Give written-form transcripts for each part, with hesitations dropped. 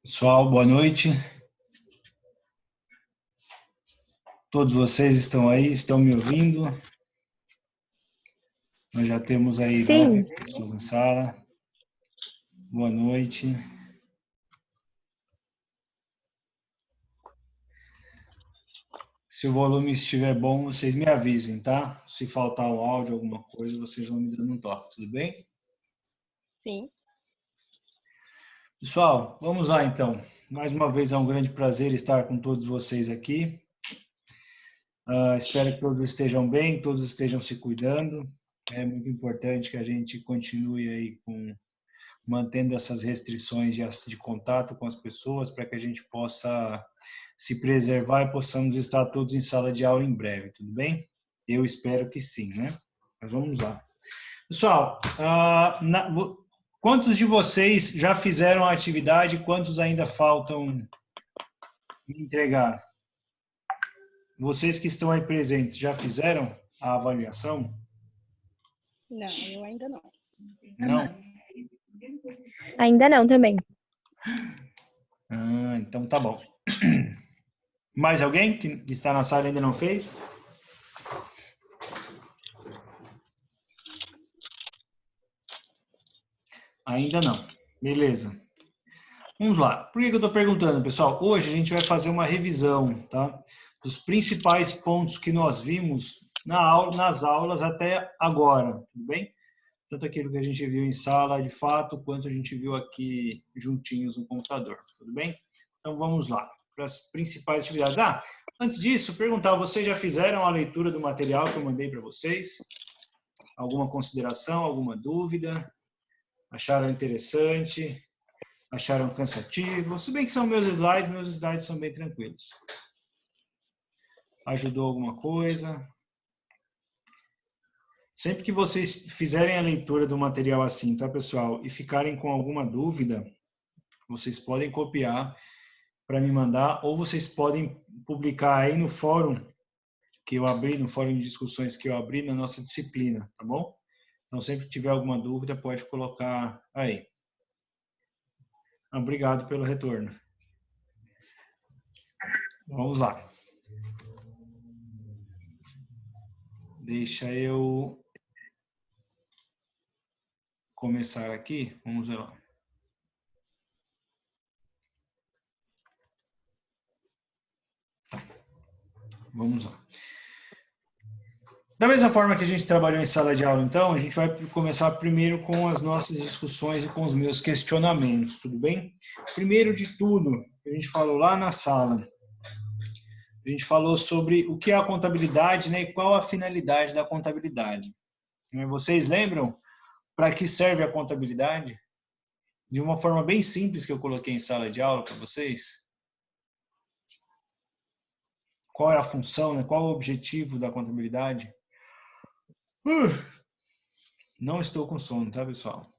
Pessoal, boa noite. Todos vocês estão aí, estão me ouvindo? Nós já temos aí Sim. 9 pessoas na sala. Boa noite. Se o volume estiver bom, vocês me avisem, tá? Se faltar o áudio, alguma coisa, vocês vão me dando um toque, tudo bem? Sim. Pessoal, vamos lá então. Mais uma vez é um grande prazer estar com todos vocês aqui. Espero que todos estejam bem, todos estejam se cuidando. É muito importante que a gente continue aí mantendo essas restrições de contato com as pessoas para que a gente possa se preservar e possamos estar todos em sala de aula em breve, tudo bem? Eu espero que sim, né? Mas vamos lá. Pessoal, quantos de vocês já fizeram a atividade? Quantos ainda faltam me entregar? Vocês que estão aí presentes, já fizeram a avaliação? Não, eu ainda não. Não? Ainda não também. Então tá bom. Mais alguém que está na sala e ainda não fez? Ainda não. Beleza. Vamos lá. Por que eu estou perguntando, pessoal? Hoje a gente vai fazer uma revisão, tá? Dos principais pontos que nós vimos nas aulas até agora, tudo bem? Tanto aquilo que a gente viu em sala de fato, quanto a gente viu aqui juntinhos no computador, tudo bem? Então vamos lá, para as principais atividades. Antes disso, perguntar, vocês já fizeram a leitura do material que eu mandei para vocês? Alguma consideração, alguma dúvida? Acharam interessante? Acharam cansativo? Se bem que são meus slides são bem tranquilos. Ajudou alguma coisa? Sempre que vocês fizerem a leitura do material assim, tá, pessoal? E ficarem com alguma dúvida, vocês podem copiar para me mandar, ou vocês podem publicar aí no fórum que eu abri, no fórum de discussões que eu abri na nossa disciplina, tá bom? Então, sempre que tiver alguma dúvida, pode colocar aí. Obrigado pelo retorno. Vamos lá. Deixa eu começar aqui. Vamos lá. Tá. Vamos lá. Da mesma forma que a gente trabalhou em sala de aula, então, a gente vai começar primeiro com as nossas discussões e com os meus questionamentos, tudo bem? Primeiro de tudo, a gente falou lá na sala, a gente falou sobre o que é a contabilidade, né, e qual a finalidade da contabilidade. Vocês lembram para que serve a contabilidade? De uma forma bem simples que eu coloquei em sala de aula para vocês. Qual é a função, né? Qual é o objetivo da contabilidade? Não estou com sono, tá, pessoal?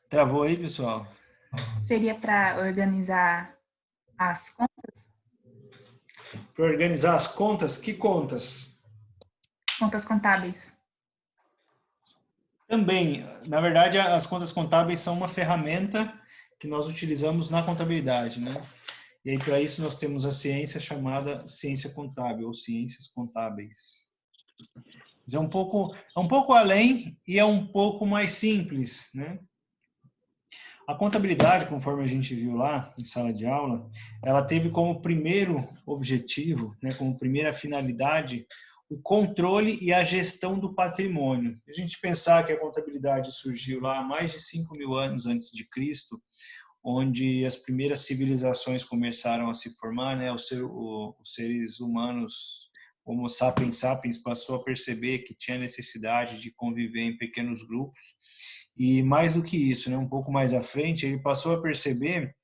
Travou aí, pessoal? Seria para organizar as contas? Para organizar as contas? Que contas? Contas contábeis. Também, na verdade, as contas contábeis são uma ferramenta que nós utilizamos na contabilidade, né? E aí, para isso, nós temos a ciência chamada ciência contábil, ou ciências contábeis. Mas é um pouco além e é um pouco mais simples, né? A contabilidade, conforme a gente viu lá em sala de aula, ela teve como primeiro objetivo, né, como primeira finalidade, o controle e a gestão do patrimônio. A gente pensar que a contabilidade surgiu lá há mais de 5.000 anos antes de Cristo, onde as primeiras civilizações começaram a se formar, né, os seres humanos, Homo sapiens sapiens, passou a perceber que tinha necessidade de conviver em pequenos grupos. E mais do que isso, né, um pouco mais à frente, ele passou a perceber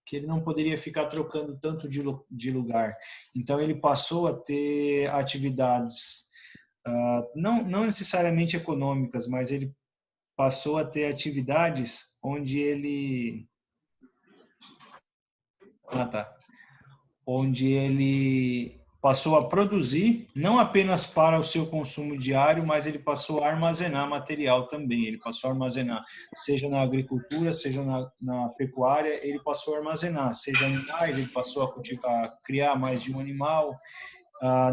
que ele não poderia ficar trocando tanto de lugar. Então, ele passou a ter atividades, não necessariamente econômicas, mas ele passou a ter atividades onde ele Tá. Onde ele passou a produzir, não apenas para o seu consumo diário, mas ele passou a armazenar material também. Ele passou a armazenar, seja na agricultura, seja na pecuária, ele passou a armazenar, seja animais, ele passou a cultivar, a criar mais de um animal.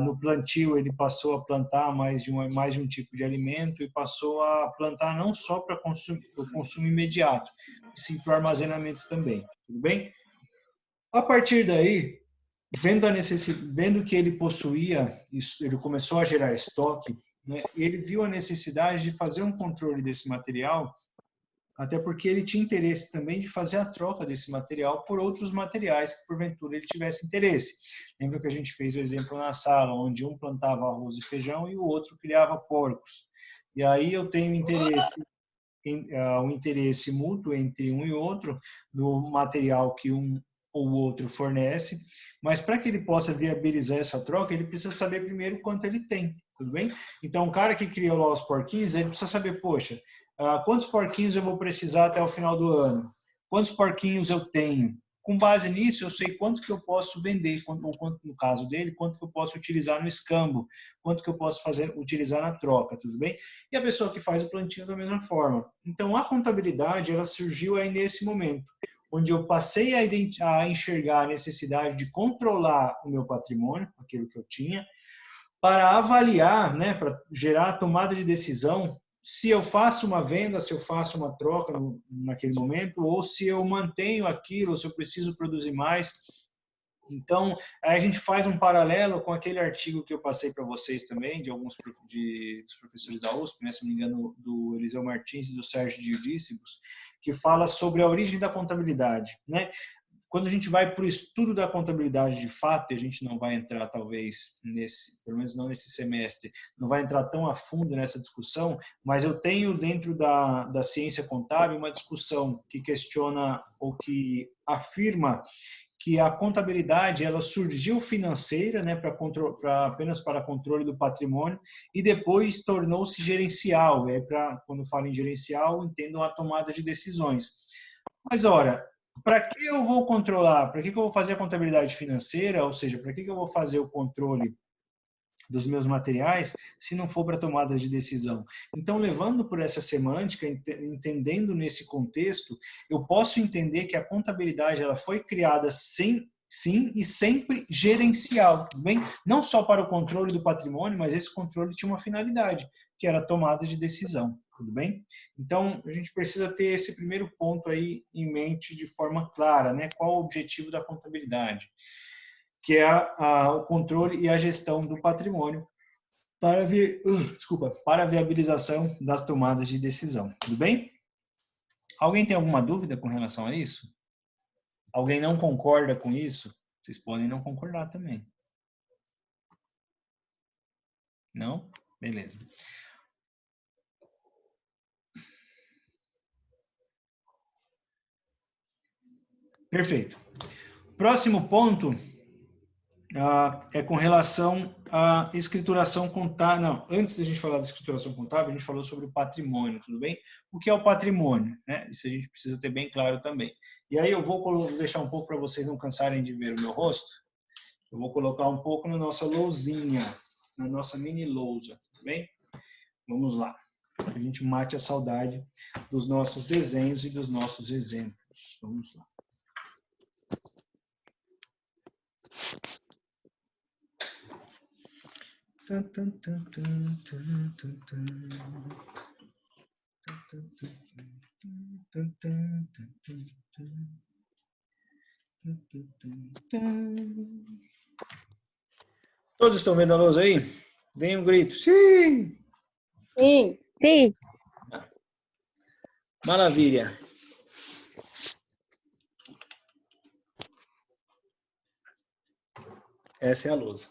No plantio, ele passou a plantar mais de um tipo de alimento e passou a plantar não só para o consumo imediato, e sim para o armazenamento também. Tudo bem? A partir daí, vendo que ele possuía, ele começou a gerar estoque, né? Ele viu a necessidade de fazer um controle desse material, até porque ele tinha interesse também de fazer a troca desse material por outros materiais que porventura ele tivesse interesse. Lembra que a gente fez o exemplo na sala, onde um plantava arroz e feijão e o outro criava porcos. E aí eu tenho um interesse mútuo entre um e outro no material que um ou outro fornece, mas para que ele possa viabilizar essa troca, ele precisa saber primeiro quanto ele tem, tudo bem? Então, o cara que criou lá os porquinhos, ele precisa saber, poxa, quantos porquinhos eu vou precisar até o final do ano? Quantos porquinhos eu tenho? Com base nisso, eu sei quanto que eu posso vender, ou quanto, no caso dele, quanto que eu posso utilizar no escambo, quanto que eu posso utilizar na troca, tudo bem? E a pessoa que faz o plantio da mesma forma. Então, a contabilidade, ela surgiu aí nesse momento, onde eu passei a enxergar a necessidade de controlar o meu patrimônio, aquilo que eu tinha, para avaliar, né, para gerar a tomada de decisão, se eu faço uma venda, se eu faço uma troca naquele momento, ou se eu mantenho aquilo, ou se eu preciso produzir mais. Então, a gente faz um paralelo com aquele artigo que eu passei para vocês também, de alguns dos professores da USP, né, se não me engano, do Eliseu Martins e do Sérgio Dildícibus, que fala sobre a origem da contabilidade, né? Quando a gente vai para o estudo da contabilidade de fato, e a gente não vai entrar talvez pelo menos não nesse semestre, não vai entrar tão a fundo nessa discussão, mas eu tenho dentro da ciência contábil uma discussão que questiona ou que afirma que a contabilidade ela surgiu financeira, né, apenas para controle do patrimônio e depois tornou-se gerencial. Quando eu falo em gerencial, entendo a tomada de decisões. Mas, ora, para que eu vou controlar? Para que eu vou fazer a contabilidade financeira? Ou seja, para que eu vou fazer o controle dos meus materiais, se não for para tomada de decisão? Então, levando por essa semântica, entendendo nesse contexto, eu posso entender que a contabilidade ela foi criada sim e sempre gerencial, bem? Não só para o controle do patrimônio, mas esse controle tinha uma finalidade, que era a tomada de decisão, tudo bem? Então, a gente precisa ter esse primeiro ponto aí em mente de forma clara, né? Qual o objetivo da contabilidade? Que é o controle e a gestão do patrimônio para para a viabilização das tomadas de decisão. Tudo bem? Alguém tem alguma dúvida com relação a isso? Alguém não concorda com isso? Vocês podem não concordar também. Não? Beleza. Perfeito. Próximo ponto é com relação à escrituração contábil. Não, antes da gente falar da escrituração contábil, a gente falou sobre o patrimônio, tudo bem? O que é o patrimônio? Né? Isso a gente precisa ter bem claro também. E aí eu vou deixar um pouco para vocês não cansarem de ver o meu rosto. Eu vou colocar um pouco na nossa lousinha, na nossa mini lousa, tudo bem? Vamos lá. A gente mate a saudade dos nossos desenhos e dos nossos exemplos. Vamos lá. Todos estão vendo a lousa aí? Vem um grito. Sim! Sim. Sim. Maravilha. Essa é a lousa.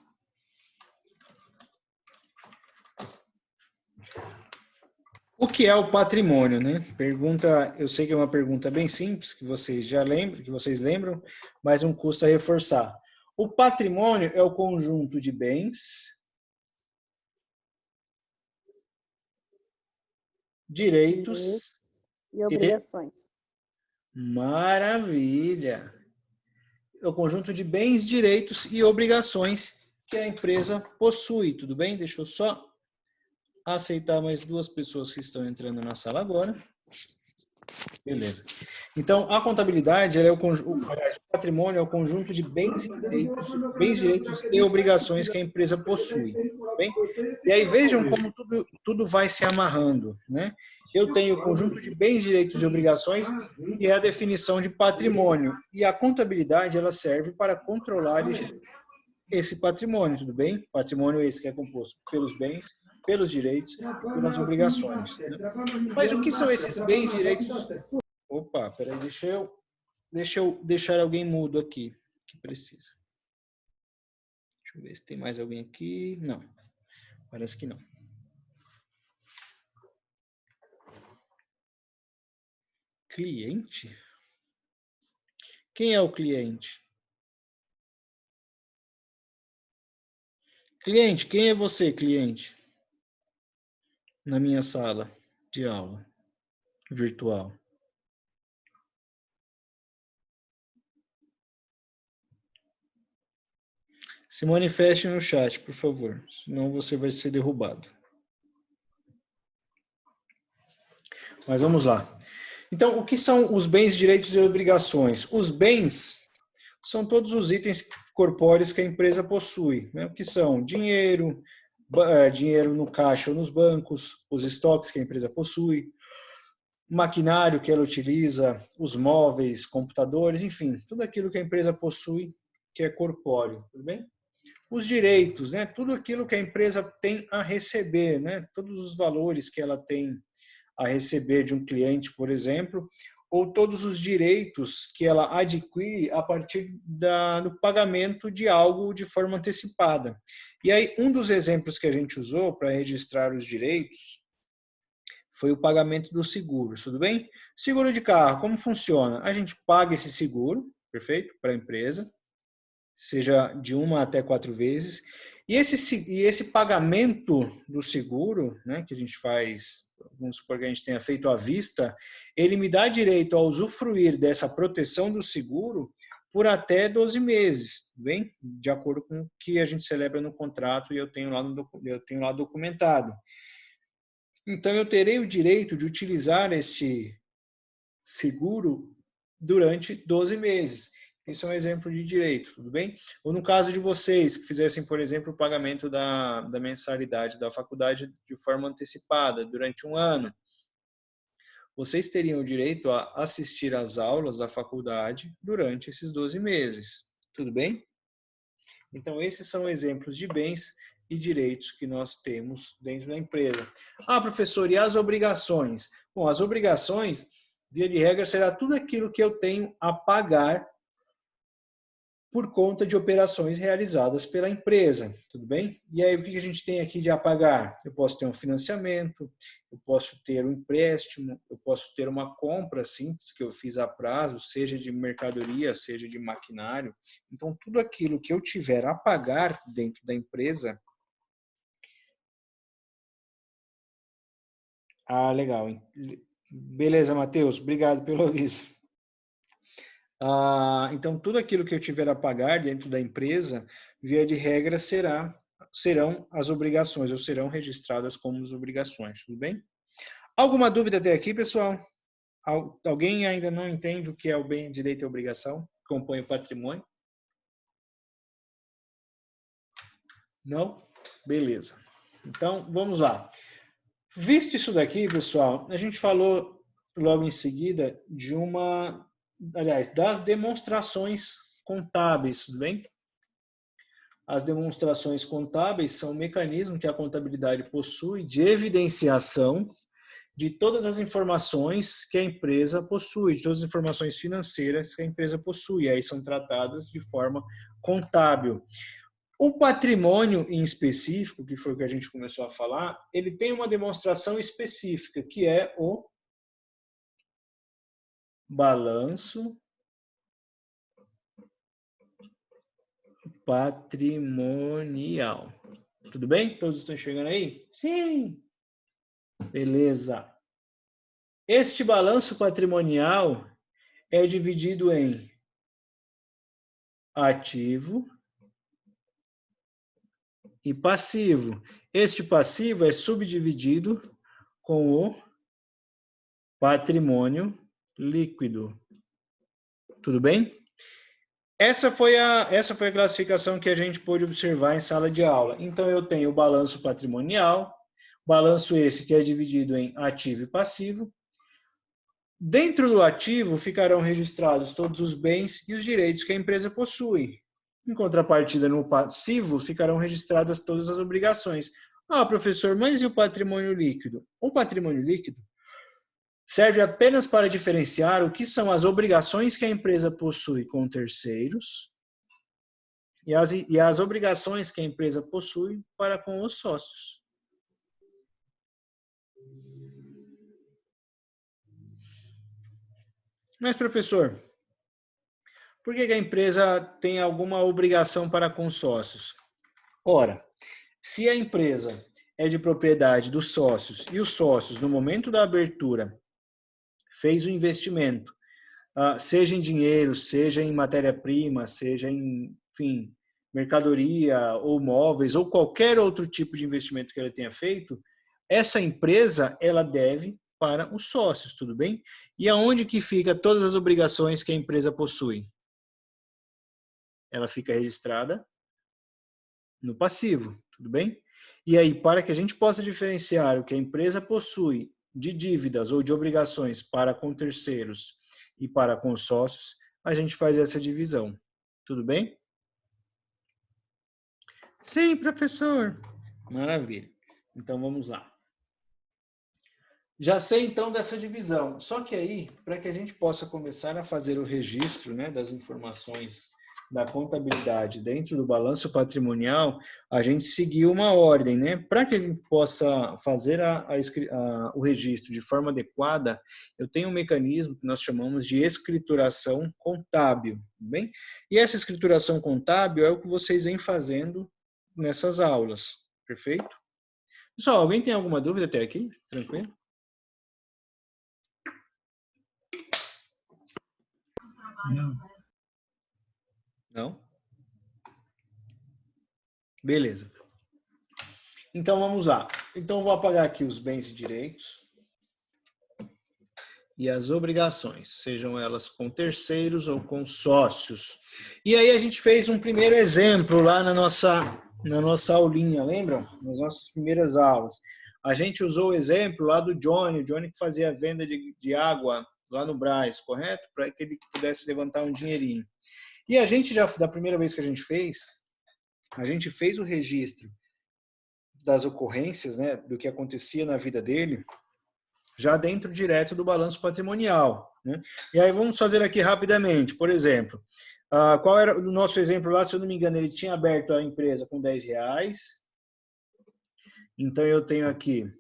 O que é o patrimônio, né? Pergunta, eu sei que é uma pergunta bem simples, que vocês já lembram, que vocês lembram, mas não custa reforçar. O patrimônio é o conjunto de bens, direitos e obrigações. Maravilha. é o conjunto de bens, direitos e obrigações que a empresa possui, tudo bem? Deixa eu só aceitar mais 2 pessoas que estão entrando na sala agora. Beleza. Então, a contabilidade, ela é aliás, o patrimônio é o conjunto de bens, direitos e obrigações que a empresa possui. Bem? E aí vejam como tudo vai se amarrando, né? Eu tenho o conjunto de bens, direitos e obrigações e é a definição de patrimônio. E a contabilidade, ela serve para controlar esse patrimônio, tudo bem? Patrimônio esse que é composto pelos bens, pelos direitos e pelas obrigações. Né? Mas o que são esses bens, direitos? Opa, peraí, deixa eu deixar alguém mudo aqui, que precisa. Deixa eu ver se tem mais alguém aqui. Não, parece que não. Cliente? Quem é o cliente? Cliente, quem é você, cliente? Na minha sala de aula virtual. Se manifeste no chat, por favor, senão você vai ser derrubado. Mas vamos lá. Então, o que são os bens, direitos e obrigações? Os bens são todos os itens corpóreos que a empresa possui, né? O que são dinheiro, dinheiro no caixa ou nos bancos, os estoques que a empresa possui, maquinário que ela utiliza, os móveis, computadores, enfim, tudo aquilo que a empresa possui que é corpóreo, tudo bem? Os direitos, né? Tudo aquilo que a empresa tem a receber, né? Todos os valores que ela tem a receber de um cliente, por exemplo, ou todos os direitos que ela adquire a partir do pagamento de algo de forma antecipada. E aí, um dos exemplos que a gente usou para registrar os direitos foi o pagamento do seguro, tudo bem? Seguro de carro, como funciona? A gente paga esse seguro, perfeito? Para a empresa, seja de 1 até 4 vezes. E esse pagamento do seguro, né, que a gente faz, vamos supor que a gente tenha feito à vista, ele me dá direito a usufruir dessa proteção do seguro por até 12 meses, bem? De acordo com o que a gente celebra no contrato e eu tenho lá documentado. Então, eu terei o direito de utilizar este seguro durante 12 meses. Isso é um exemplo de direito, tudo bem? Ou no caso de vocês que fizessem, por exemplo, o pagamento da mensalidade da faculdade de forma antecipada durante 1 ano, vocês teriam o direito a assistir às aulas da faculdade durante esses 12 meses, tudo bem? Então, esses são exemplos de bens e direitos que nós temos dentro da empresa. Ah, professor, e as obrigações? Bom, as obrigações, via de regra, será tudo aquilo que eu tenho a pagar por conta de operações realizadas pela empresa, tudo bem? E aí, o que a gente tem aqui de a pagar? Eu posso ter um financiamento, eu posso ter um empréstimo, eu posso ter uma compra simples que eu fiz a prazo, seja de mercadoria, seja de maquinário. Então, tudo aquilo que eu tiver a pagar dentro da empresa... Ah, legal. Beleza, Matheus, obrigado pelo aviso. Então, tudo aquilo que eu tiver a pagar dentro da empresa, via de regra, serão as obrigações, ou serão registradas como as obrigações, tudo bem? Alguma dúvida até aqui, pessoal? Alguém ainda não entende o que é o bem, direito e obrigação? Compõe o patrimônio? Não? Beleza. Então, vamos lá. Visto isso daqui, pessoal, a gente falou logo em seguida das demonstrações contábeis, tudo bem? As demonstrações contábeis são um mecanismo que a contabilidade possui de evidenciação de todas as informações que a empresa possui, de todas as informações financeiras que a empresa possui, aí são tratadas de forma contábil. O patrimônio em específico, que foi o que a gente começou a falar, ele tem uma demonstração específica, que é o balanço patrimonial. Tudo bem? Todos estão chegando aí? Sim! Beleza. Este balanço patrimonial é dividido em ativo e passivo. Este passivo é subdividido com o patrimônio líquido. Tudo bem? Essa foi a classificação que a gente pôde observar em sala de aula. Então, eu tenho o balanço patrimonial, balanço esse que é dividido em ativo e passivo. Dentro do ativo ficarão registrados todos os bens e os direitos que a empresa possui. Em contrapartida, no passivo ficarão registradas todas as obrigações. Ah, professor, mas e o patrimônio líquido? O patrimônio líquido serve apenas para diferenciar o que são as obrigações que a empresa possui com terceiros e as obrigações que a empresa possui para com os sócios. Mas, professor, por que a empresa tem alguma obrigação para com sócios? Ora, se a empresa é de propriedade dos sócios e os sócios, no momento da abertura, fez o investimento, seja em dinheiro, seja em matéria-prima, seja em, enfim, mercadoria ou móveis ou qualquer outro tipo de investimento que ela tenha feito, essa empresa ela deve para os sócios, tudo bem? E aonde que fica todas as obrigações que a empresa possui? Ela fica registrada no passivo, tudo bem? E aí, para que a gente possa diferenciar o que a empresa possui de dívidas ou de obrigações para com terceiros e para com sócios, a gente faz essa divisão. Tudo bem? Sim, professor. Maravilha. Então, vamos lá. Já sei, então, dessa divisão. Só que aí, para que a gente possa começar a fazer o registro, né, das informações da contabilidade dentro do balanço patrimonial, a gente seguiu uma ordem, né? Para que a gente possa fazer o registro de forma adequada, eu tenho um mecanismo que nós chamamos de escrituração contábil, bem? E essa escrituração contábil é o que vocês vêm fazendo nessas aulas, perfeito? Pessoal, alguém tem alguma dúvida até aqui? Tranquilo? Não? Beleza. Então, vamos lá. Então, vou apagar aqui os bens e direitos e as obrigações, sejam elas com terceiros ou com sócios. E aí a gente fez um primeiro exemplo lá na nossa aulinha, lembram? Nas nossas primeiras aulas. A gente usou o exemplo lá do Johnny, o Johnny que fazia a venda de água lá no Brás, correto? Para que ele pudesse levantar um dinheirinho. E a gente já, da primeira vez que a gente fez o registro das ocorrências, né, do que acontecia na vida dele, já dentro direto do balanço patrimonial, né? E aí vamos fazer aqui rapidamente. Por exemplo, qual era o nosso exemplo lá? Se eu não me engano, ele tinha aberto a empresa com R$10. Então eu tenho aqui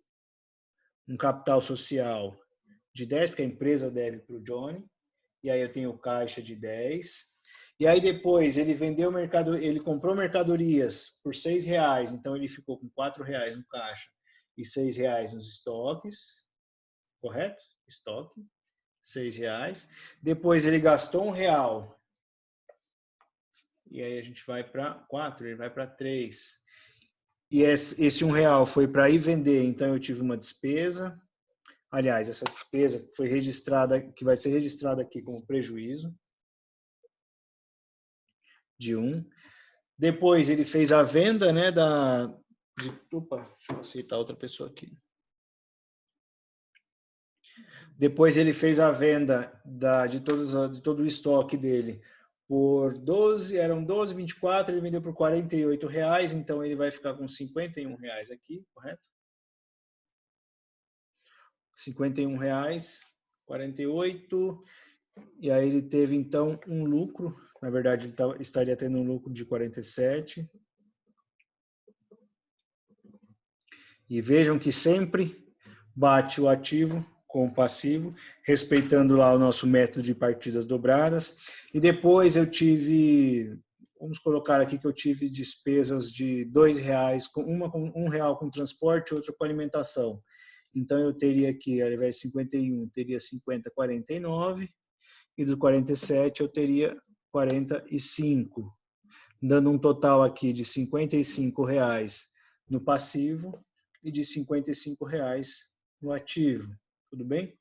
um capital social de 10, porque a empresa deve para o Johnny. E aí eu tenho caixa de 10. E aí depois ele ele comprou mercadorias por R$6, então ele ficou com R$4 no caixa e R$6 nos estoques, correto? Estoque, R$6. Depois ele gastou R$1. E aí a gente vai para 4, ele vai para 3. E esse R$1 foi para ir vender, então eu tive uma despesa. Aliás, essa despesa foi registrada, que vai ser registrada aqui como prejuízo de 1. Depois ele fez a venda, né, deixa eu aceitar outra pessoa aqui. Depois ele fez a venda de todo o estoque dele por 12, eram 12, 24, ele vendeu por R$48, então ele vai ficar com R$51 aqui, correto? R$51, 48, e aí ele teve então um lucro, na verdade ele estaria tendo um lucro de 47. E vejam que sempre bate o ativo com o passivo, respeitando lá o nosso método de partidas dobradas. E depois eu tive, vamos colocar aqui que eu tive despesas de R$2, uma com R$1 com transporte, outra com alimentação. Então eu teria aqui, ao invés de 51, teria 50, 49, e do 47 eu teria 45, dando um total aqui de R$ 55,00 no passivo e de R$ 55,00 no ativo. Tudo bem?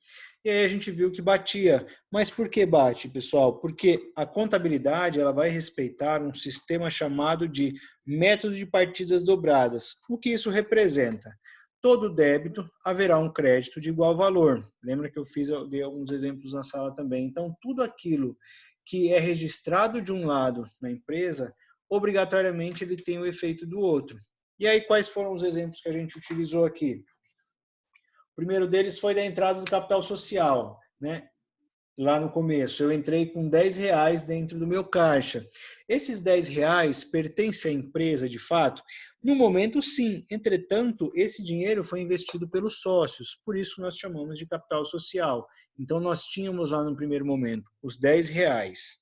E aí a gente viu que batia. Mas por que bate, pessoal? Porque a contabilidade ela vai respeitar um sistema chamado de método de partidas dobradas. O que isso representa? Todo débito haverá um crédito de igual valor. Lembra que eu dei alguns exemplos na sala também. Então, tudo aquilo que é registrado de um lado na empresa, obrigatoriamente ele tem o efeito do outro. E aí, quais foram os exemplos que a gente utilizou aqui? O primeiro deles foi da entrada do capital social, né? Lá no começo, eu entrei com R$ 10 dentro do meu caixa. Esses R$ 10 pertencem à empresa, de fato? No momento, sim. Entretanto, esse dinheiro foi investido pelos sócios, por isso nós chamamos de capital social. Então, nós tínhamos lá no primeiro momento os R$ 10.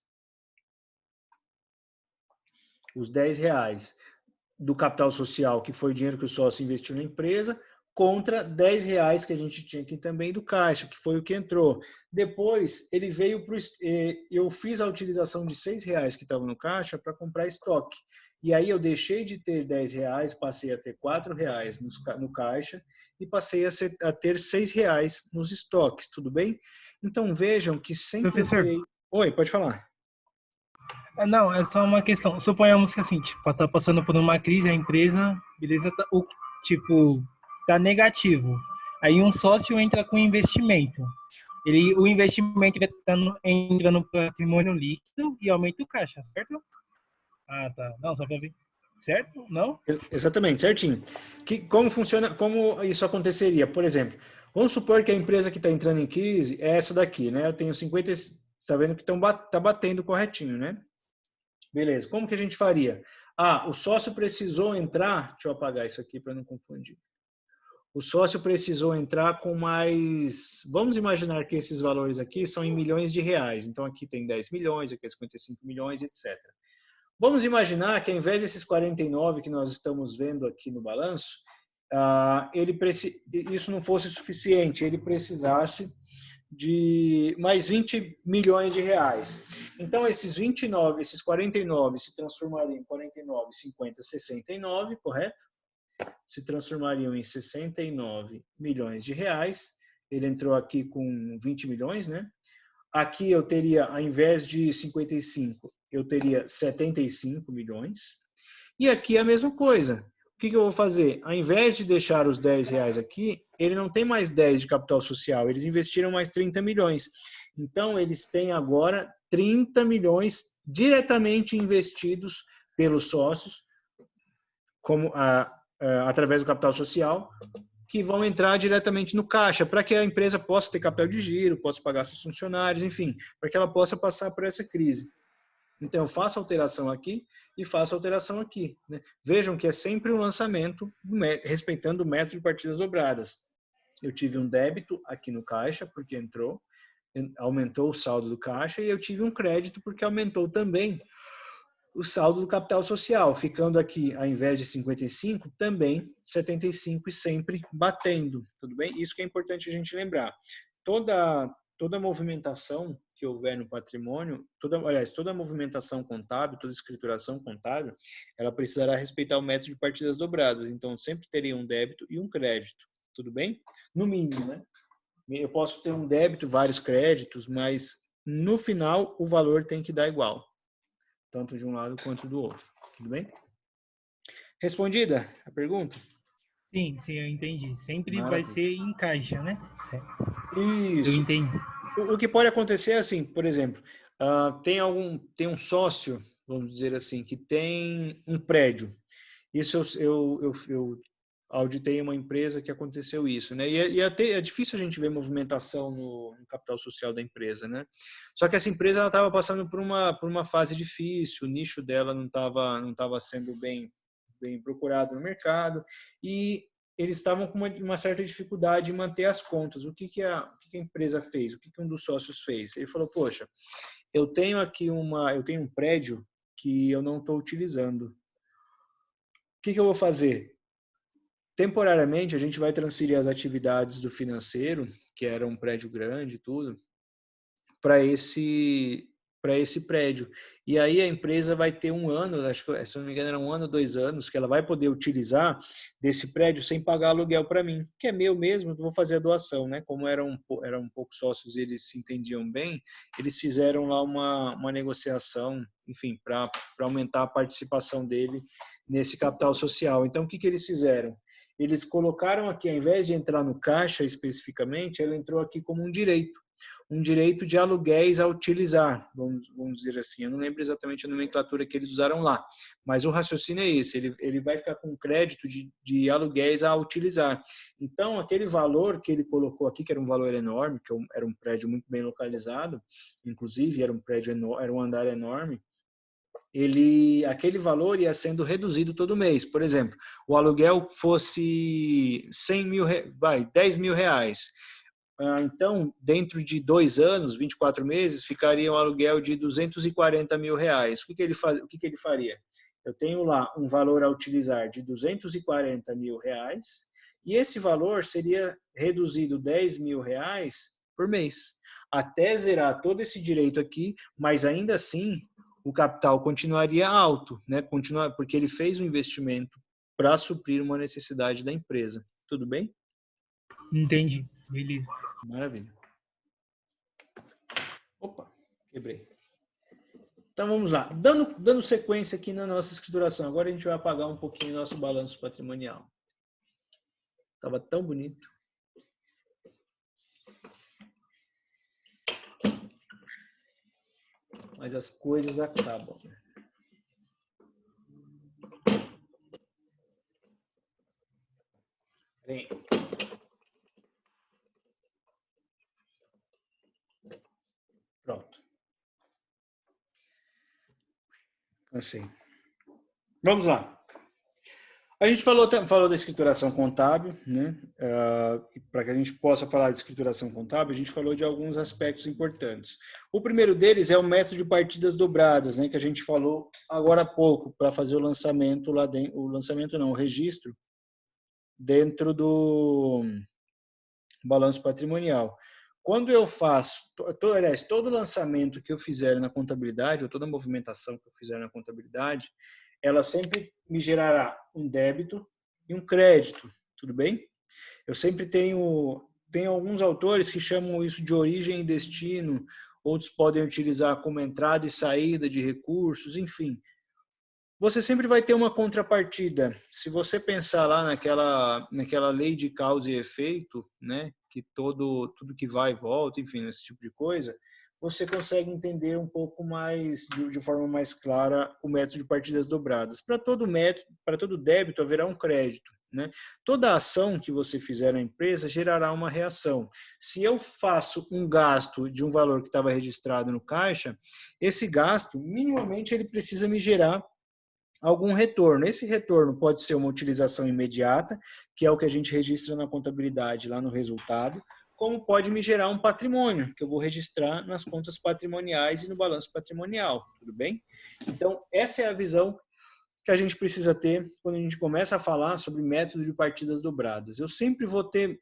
Os R$ 10 do capital social, que foi o dinheiro que o sócio investiu na empresa, contra R$ 10 que a gente tinha aqui também do caixa, que foi o que entrou. Depois, ele veio para eu fiz a utilização de R$ 6 que estavam no caixa para comprar estoque. E aí eu deixei de ter R$ 10, passei a ter R$ 4 no caixa e passei a ter R$ 6 nos estoques, tudo bem? Então vejam que sempre Professor. Oi, pode falar. Não, é só uma questão. Suponhamos que assim, tipo, tá passando por uma crise, a empresa, beleza, tá negativo. Aí um sócio entra com investimento. O investimento entra no patrimônio líquido e aumenta o caixa, certo? Ah, tá. Não, só para ver. Certo? Não? Exatamente, certinho. Como funciona, como isso aconteceria? Por exemplo, vamos supor que a empresa que está entrando em crise é essa daqui, né? Eu tenho 50, você está vendo que tá batendo corretinho, né? Beleza, como que a gente faria? O sócio precisou entrar, deixa eu apagar isso aqui para não confundir. O sócio precisou entrar com mais, vamos imaginar que esses valores aqui são em milhões de reais. Então aqui tem 10 milhões, aqui é 55 milhões, etc. Vamos imaginar que ao invés desses 49 que nós estamos vendo aqui no balanço, isso não fosse suficiente, ele precisasse de mais 20 milhões de reais. Então, esses 49 se transformariam em 49, 50, 69, correto? Se transformariam em 69 milhões de reais. Ele entrou aqui com 20 milhões, né? Aqui eu teria, ao invés de 55, eu teria 75 milhões. E aqui a mesma coisa. O que eu vou fazer? Ao invés de deixar os R$ 10 aqui, ele não tem mais 10 de capital social, eles investiram mais 30 milhões. Então, eles têm agora 30 milhões diretamente investidos pelos sócios, através do capital social, que vão entrar diretamente no caixa, para que a empresa possa ter capital de giro, possa pagar seus funcionários, enfim, para que ela possa passar por essa crise. Então, eu faço alteração aqui e faço alteração aqui, né? Vejam que é sempre um lançamento respeitando o método de partidas dobradas. Eu tive um débito aqui no caixa, porque entrou, aumentou o saldo do caixa, e eu tive um crédito, porque aumentou também o saldo do capital social, ficando aqui, ao invés de 55, também 75 e sempre batendo, tudo bem? Isso que é importante a gente lembrar. Toda movimentação que houver no patrimônio, toda movimentação contábil, toda escrituração contábil, ela precisará respeitar o método de partidas dobradas. Então, sempre teria um débito e um crédito, tudo bem? No mínimo, né? Eu posso ter um débito, vários créditos, mas no final o valor tem que dar igual, tanto de um lado quanto do outro, tudo bem? Respondida a pergunta? Sim, eu entendi. Sempre Maravilha. vai ser em caixa, né? Certo. Isso. Eu entendi. O que pode acontecer é assim, por exemplo, tem um sócio, vamos dizer assim, que tem um prédio. Isso eu auditei uma empresa que aconteceu isso, né? E é difícil a gente ver movimentação no capital social da empresa, né? Só que essa empresa ela estava passando por uma fase difícil, o nicho dela não estava sendo bem procurado no mercado, e eles estavam com uma certa dificuldade em manter as contas. O que a empresa fez? O que um dos sócios fez? Ele falou, poxa, eu tenho um prédio que eu não estou utilizando. O que eu vou fazer? Temporariamente, a gente vai transferir as atividades do financeiro, que era um prédio grande e tudo, para esse para esse prédio. E aí a empresa vai ter um ano, acho que, se não me engano, era 1 ano, 2 anos, que ela vai poder utilizar desse prédio sem pagar aluguel para mim, que é meu mesmo, vou fazer a doação, né? Como eram poucos sócios e eles se entendiam bem, eles fizeram lá uma negociação, enfim, para aumentar a participação dele nesse capital social. Então, o que eles fizeram? Eles colocaram aqui, ao invés de entrar no caixa especificamente, ela entrou aqui como um direito de aluguéis a utilizar, vamos dizer assim. Eu não lembro exatamente a nomenclatura que eles usaram lá, mas o raciocínio é esse, ele vai ficar com crédito de aluguéis a utilizar. Então, aquele valor que ele colocou aqui, que era um valor enorme, que era um prédio muito bem localizado, inclusive era um prédio enorme, era um andar enorme, aquele valor ia sendo reduzido todo mês. Por exemplo, o aluguel fosse 10 mil reais. Então, dentro de 2 anos, 24 meses, ficaria um aluguel de 240 mil reais. O que ele faria? Eu tenho lá um valor a utilizar de 240 mil reais e esse valor seria reduzido 10 mil reais por mês, até zerar todo esse direito aqui, mas ainda assim o capital continuaria alto, né? Porque ele fez um investimento para suprir uma necessidade da empresa. Tudo bem? Entendi. Beleza. Maravilha. Opa, quebrei. Então vamos lá. Dando sequência aqui na nossa escrituração. Agora a gente vai apagar um pouquinho nosso balanço patrimonial. Estava tão bonito. Mas as coisas acabam. Vem. Pronto. Assim. Vamos lá. A gente falou da escrituração contábil, né? Para que a gente possa falar de escrituração contábil, a gente falou de alguns aspectos importantes. O primeiro deles é o método de partidas dobradas, né? Que a gente falou agora há pouco, para fazer o lançamento lá dentro, o registro dentro do balanço patrimonial. Quando eu faço, todo lançamento que eu fizer na contabilidade, ou toda movimentação que eu fizer na contabilidade, ela sempre me gerará um débito e um crédito, tudo bem? Eu sempre tenho alguns autores que chamam isso de origem e destino, outros podem utilizar como entrada e saída de recursos, enfim. Você sempre vai ter uma contrapartida. Se você pensar lá naquela lei de causa e efeito, né, que tudo que vai e volta, enfim, esse tipo de coisa, você consegue entender um pouco mais, de forma mais clara, o método de partidas dobradas. Para todo débito haverá um crédito, né? Toda ação que você fizer na empresa gerará uma reação. Se eu faço um gasto de um valor que estava registrado no caixa, esse gasto, minimamente, ele precisa me gerar algum retorno. Esse retorno pode ser uma utilização imediata, que é o que a gente registra na contabilidade lá no resultado, como pode me gerar um patrimônio, que eu vou registrar nas contas patrimoniais e no balanço patrimonial, tudo bem? Então, essa é a visão que a gente precisa ter quando a gente começa a falar sobre método de partidas dobradas. Eu sempre vou ter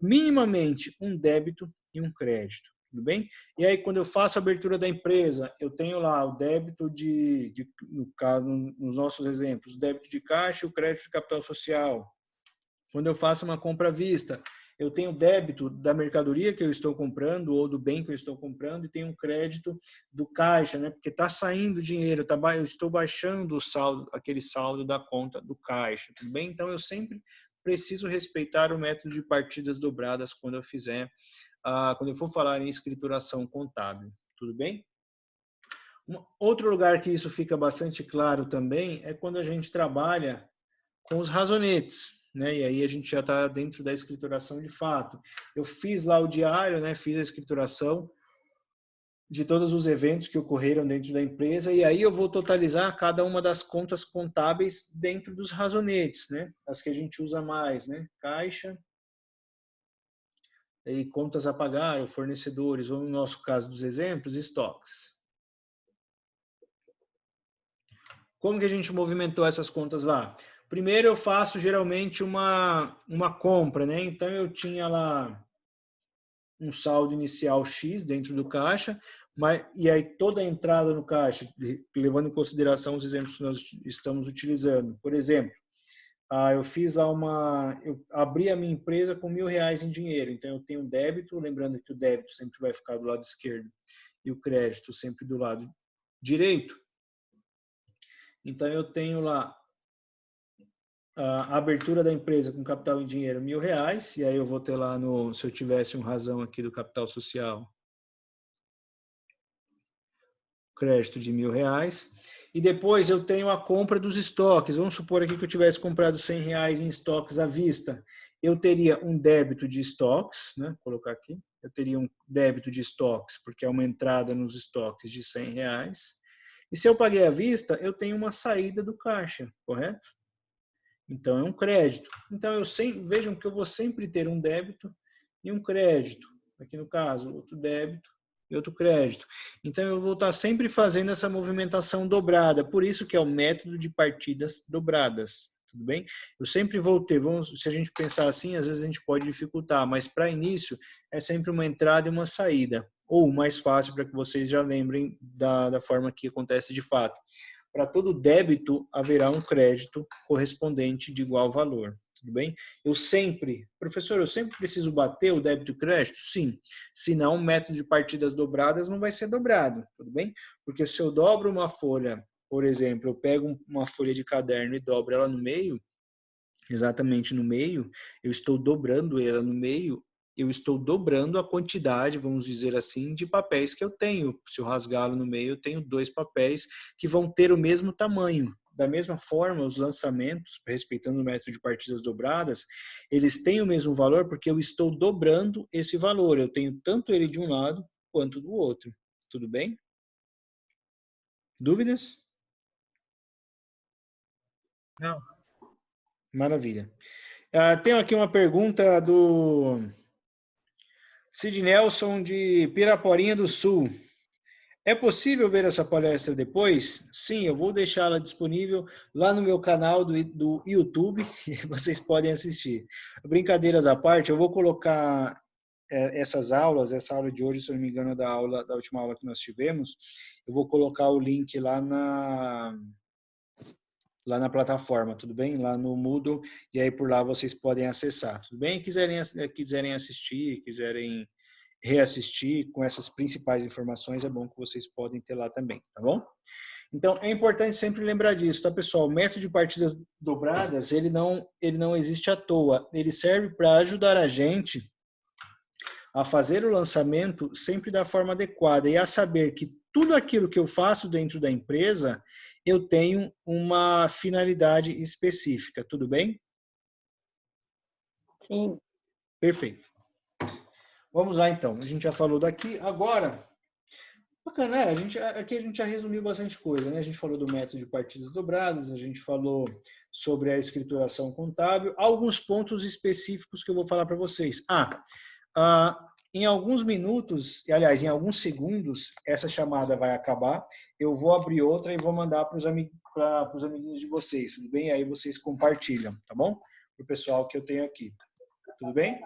minimamente um débito e um crédito. Tudo bem? E aí, quando eu faço a abertura da empresa, eu tenho lá o débito no caso, nos nossos exemplos, o débito de caixa e o crédito de capital social. Quando eu faço uma compra à vista, eu tenho o débito da mercadoria que eu estou comprando ou do bem que eu estou comprando e tenho um crédito do caixa, né? Porque está saindo dinheiro, eu estou baixando o saldo, aquele saldo da conta do caixa. Tudo bem? Então, eu sempre preciso respeitar o método de partidas dobradas quando eu for falar em escrituração contábil. Tudo bem? Outro lugar que isso fica bastante claro também é quando a gente trabalha com os razonetes, né? E aí a gente já está dentro da escrituração de fato. Eu fiz lá o diário, né? Fiz a escrituração de todos os eventos que ocorreram dentro da empresa e aí eu vou totalizar cada uma das contas contábeis dentro dos razonetes, né? As que a gente usa mais, né? Caixa, e contas a pagar, ou fornecedores, ou no nosso caso dos exemplos, estoques. Como que a gente movimentou essas contas lá? Primeiro eu faço geralmente uma compra, né? Então eu tinha lá um saldo inicial X dentro do caixa, E aí toda a entrada no caixa, levando em consideração os exemplos que nós estamos utilizando. Por exemplo, eu abri a minha empresa com R$1.000 em dinheiro, então eu tenho um débito, lembrando que o débito sempre vai ficar do lado esquerdo e o crédito sempre do lado direito. Então eu tenho lá a abertura da empresa com capital em dinheiro R$1.000, e aí eu vou ter lá se eu tivesse um razão aqui do capital social, crédito de R$1.000. E depois eu tenho a compra dos estoques. Vamos supor aqui que eu tivesse comprado R$100 em estoques à vista. Eu teria um débito de estoques, né? Vou colocar aqui. Eu teria um débito de estoques, porque é uma entrada nos estoques de R$100. E se eu paguei à vista, eu tenho uma saída do caixa, correto? Então é um crédito. Então vejam que eu vou sempre ter um débito e um crédito. Aqui no caso, outro débito e outro crédito. Então, eu vou estar sempre fazendo essa movimentação dobrada. Por isso que é o método de partidas dobradas. Tudo bem? Eu sempre vou ter, se a gente pensar assim, às vezes a gente pode dificultar, mas para início é sempre uma entrada e uma saída. Ou mais fácil, para que vocês já lembrem da forma que acontece de fato. Para todo débito, haverá um crédito correspondente de igual valor. Tudo bem? Professor, eu sempre preciso bater o débito e o crédito? Sim. Senão, o método de partidas dobradas não vai ser dobrado. Tudo bem? Porque se eu dobro uma folha, por exemplo, eu pego uma folha de caderno e dobro ela no meio, exatamente no meio, eu estou dobrando ela no meio, eu estou dobrando a quantidade, vamos dizer assim, de papéis que eu tenho. Se eu rasgá-lo no meio, eu tenho 2 papéis que vão ter o mesmo tamanho. Da mesma forma, os lançamentos, respeitando o método de partidas dobradas, eles têm o mesmo valor porque eu estou dobrando esse valor. Eu tenho tanto ele de um lado quanto do outro. Tudo bem? Dúvidas? Não. Maravilha. Tenho aqui uma pergunta do Sid Nelson, de Piraporinha do Sul. É possível ver essa palestra depois? Sim, eu vou deixá-la disponível lá no meu canal do YouTube e vocês podem assistir. Brincadeiras à parte, eu vou colocar essa aula de hoje, se eu não me engano, da última aula que nós tivemos, eu vou colocar o link lá na plataforma, tudo bem? Lá no Moodle, e aí por lá vocês podem acessar, tudo bem? Quiserem assistir, quiserem reassistir com essas principais informações, é bom que vocês podem ter lá também, tá bom? Então, é importante sempre lembrar disso, tá, pessoal? O método de partidas dobradas, ele não existe à toa. Ele serve para ajudar a gente a fazer o lançamento sempre da forma adequada e a saber que tudo aquilo que eu faço dentro da empresa, eu tenho uma finalidade específica, tudo bem? Sim. Perfeito. Vamos lá, então. A gente já falou daqui. Agora, bacana, aqui a gente já resumiu bastante coisa, né? A gente falou do método de partidas dobradas, a gente falou sobre a escrituração contábil, alguns pontos específicos que eu vou falar para vocês. Em alguns minutos, aliás, em alguns segundos, essa chamada vai acabar. Eu vou abrir outra e vou mandar para os amiguinhos de vocês, tudo bem? Aí vocês compartilham, tá bom? Para o pessoal que eu tenho aqui. Tudo bem?